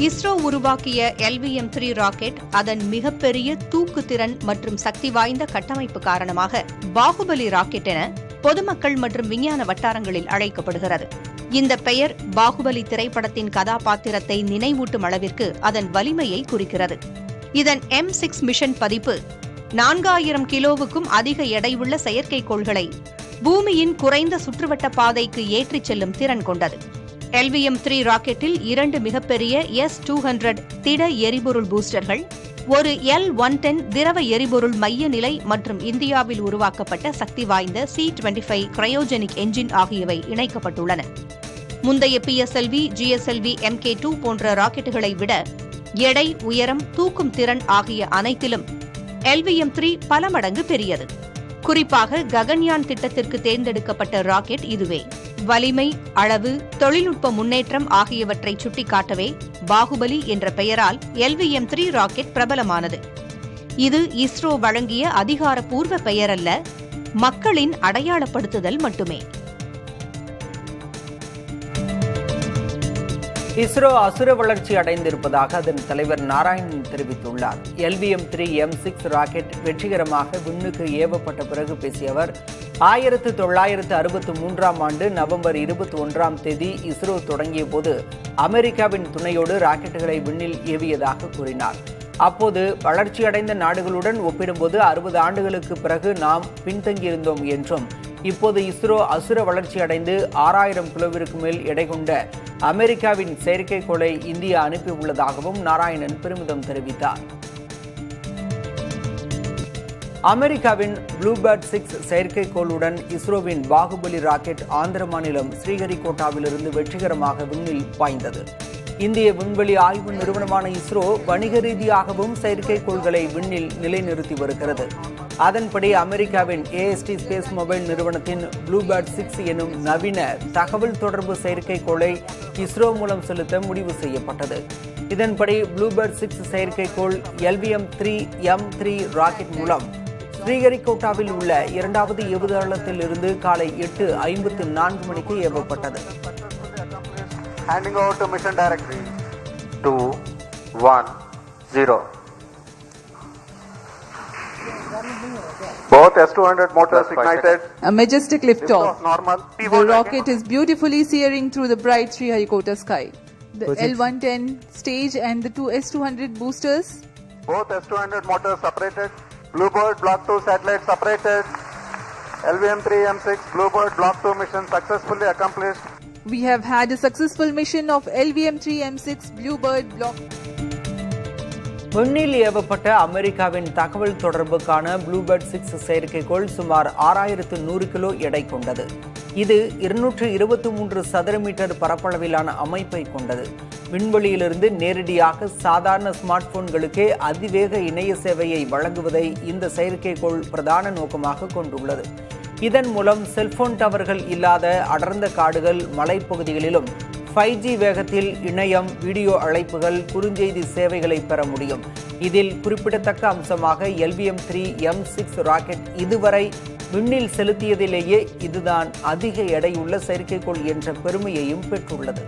இஸ்ரோ உருவாக்கிய LVM-3 rocket அதன் மிகப்பெரிய தூக்குத்திறன் மற்றும் சக்தி வாய்ந்த கட்டமைப்பு காரணமாக பாகுபலி ராக்கெட் என பொதுமக்கள் மற்றும் விஞ்ஞான வட்டாரங்களில் அழைக்கப்படுகிறது. இந்த பெயர் பாகுபலி திரைப்படத்தின் கதாபாத்திரத்தை நினைவூட்டும் அளவிற்கு அதன் வலிமையை குறிக்கிறது. இதன் M6 மிஷன் பதிப்பு 4000 கிலோவுக்கும் அதிக எடையுள்ள செயற்கைக்கோள்களை பூமியின் குறைந்த சுற்றுவட்ட பாதைக்கு ஏற்றிச் செல்லும் திறன் கொண்டது. LVM-3 ராக்கெட்டில் 2 மிகப்பெரிய S-200 திட எரிபொருள் பூஸ்டர்கள், ஒரு L-110 திரவ எரிபொருள் மைய நிலை மற்றும் இந்தியாவில் உருவாக்கப்பட்ட சக்தி வாய்ந்த C-25 கிரையோஜெனிக் என்ஜின் ஆகியவை இணைக்கப்பட்டுள்ளன. முந்தைய PSLV, GSLV, Mk2 போன்ற ராக்கெட்டுகளை விட எடை, உயரம், தூக்கும் திறன் ஆகிய அனைத்திலும் LVM-3 பல மடங்கு பெரியது. குறிப்பாக ககன்யான் திட்டத்திற்கு தேர்ந்தெடுக்கப்பட்ட ராக்கெட் இதுவே. வலிமை, அளவு, தொழில்நுட்ப முன்னேற்றம் ஆகியவற்றை சுட்டிக்காட்டவே பாகுபலி என்ற பெயரால் LVM-3 ராக்கெட் பிரபலமானது. இது இஸ்ரோ வழங்கிய அதிகாரப்பூர்வ பெயரல்ல, மக்களின் அடையாளப்படுத்துதல் மட்டுமே. இஸ்ரோ அசுர வளர்ச்சி அடைந்திருப்பதாக அதன் தலைவர் நாராயணன் தெரிவித்துள்ளார். LVM-3 M6 ராக்கெட் வெற்றிகரமாக விண்ணுக்கு ஏவப்பட்ட பிறகு பேசிய அவர், 1963ஆம் ஆண்டு நவம்பர் 21ஆம் தேதி இஸ்ரோ தொடங்கிய போது அமெரிக்காவின் துணையோடு ராக்கெட்டுகளை விண்ணில் ஏவியதாக கூறினார். அப்போது வளர்ச்சியடைந்த நாடுகளுடன் ஒப்பிடும்போது 60 ஆண்டுகளுக்கு பிறகு நாம் பின்தங்கியிருந்தோம் என்றும், இப்போது இஸ்ரோ அசுர வளர்ச்சி அடைந்து 6000 கிலோவிற்கு மேல் எடை கொண்ட அமெரிக்காவின் செயற்கைக்கோளை இந்தியா அனுப்பியுள்ளதாகவும் நாராயணன் பெருமிதம் தெரிவித்தார். அமெரிக்காவின் ப்ளூபேர்ட் 6 செயற்கைக்கோளுடன் இஸ்ரோவின் பாகுபலி ராக்கெட் ஆந்திர மாநிலம் ஸ்ரீஹரிகோட்டாவிலிருந்து வெற்றிகரமாக விண்ணில் பாய்ந்தது. இந்திய விண்வெளி ஆய்வு நிறுவனமான இஸ்ரோ வணிக ரீதியாகவும் செயற்கைக்கோள்களை விண்ணில் நிலைநிறுத்தி வருகிறது. அதன்படி அமெரிக்காவின் AST ஸ்பேஸ் மொபைல் நிறுவனத்தின் ப்ளூபேர்ட் 6 எனும் நவீன தகவல் தொடர்பு செயற்கைக்கோளை இஸ்ரோ மூலம் செலுத்த முடிவு செய்யப்பட்டது. இதன்படி ப்ளூபேர்ட் 6 செயற்கைக்கோள் LVM-3 M3 ராக்கெட் மூலம் ஸ்ரீஹரிகோட்டாவில் உள்ள 2வது ஏவுதளத்தில் இருந்து காலை 8:54 மணிக்கு ஏவப்பட்டது. Handing over to mission directory. 2, 1, 0. Both S-200 motors ignited. A majestic liftoff. Normal. The rocket is beautifully searing through the bright Sriharikota sky. The L-110 stage and the two S-200 boosters. Both S-200 motors separated. Bluebird Block 2 satellite separated. LVM-3 M6 Bluebird Block 2 mission successfully accomplished. We have had a successful mission of LVM-3 M6 Bluebird Block. விண்ணில் ஏவப்பட்ட அமெரிக்காவின் தகவல் தொடர்புக்கான Bluebird 6 செயற்கைக்கோள் சுமார் 6100 kilo எடை கொண்டது. இது 223 சதுர மீட்டர் பரப்பளவிலான அமைப்பை கொண்டது. விண்வெளியிலிருந்து நேரடியாக சாதாரண ஸ்மார்ட் போன்களுக்கே அதிவேக இணைய சேவையை வழங்குவதை இந்த செயற்கைக்கோள் பிரதான நோக்கமாக கொண்டுள்ளது. இதன் மூலம் செல்போன் டவர்கள் இல்லாத அடர்ந்த காடுகள், மலைப்பகுதிகளிலும் 5G வேகத்தில் இணையம், வீடியோ அழைப்புகள், குறுஞ்செய்தி சேவைகளை பெற முடியும். இதில் குறிப்பிடத்தக்க அம்சமாக LVM-3 M6 ராக்கெட் இதுவரை விண்ணில் செலுத்தியதிலேயே இதுதான் அதிக எடையுள்ள செயற்கைக்கோள் என்ற பெருமையையும் பெற்றுள்ளது.